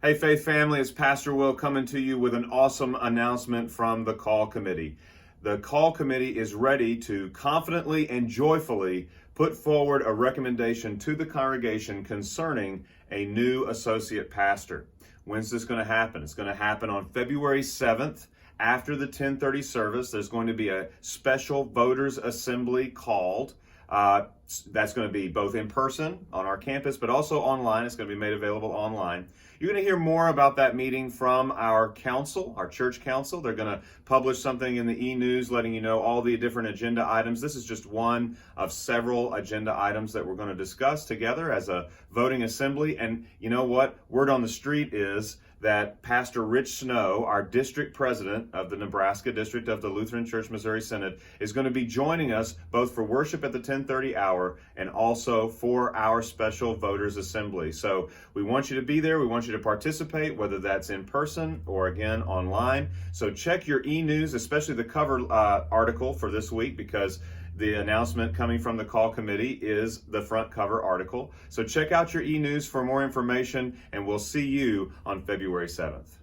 Hey, Faith family, it's Pastor Will coming to you with an awesome announcement from the Call Committee. The Call Committee is ready to confidently and joyfully put forward a recommendation to the congregation concerning a new associate pastor. When's this going to happen? It's going to happen on February 7th. After the 10:30 service, there's going to be a special voters assembly called. That's going to be both in person on our campus, but also online. It's going to be made available online. You're going to hear more about that meeting from our council, our church council. They're going to publish something in the e-news letting you know all the different agenda items. This is just one of several agenda items that we're going to discuss together as a voting assembly. And you know what? Word on the street is that Pastor Rich Snow, our district president of the Nebraska district of the Lutheran Church Missouri Synod, is going to be joining us both for worship at the 10:30 hour and also for our special voters assembly. So we want you to be there. We want you to participate, whether that's in person or again online. So check your e-news, especially the cover article for this week, because the announcement coming from the Call Committee is the front cover article. So check out your e-news for more information, and we'll see you on February 7th.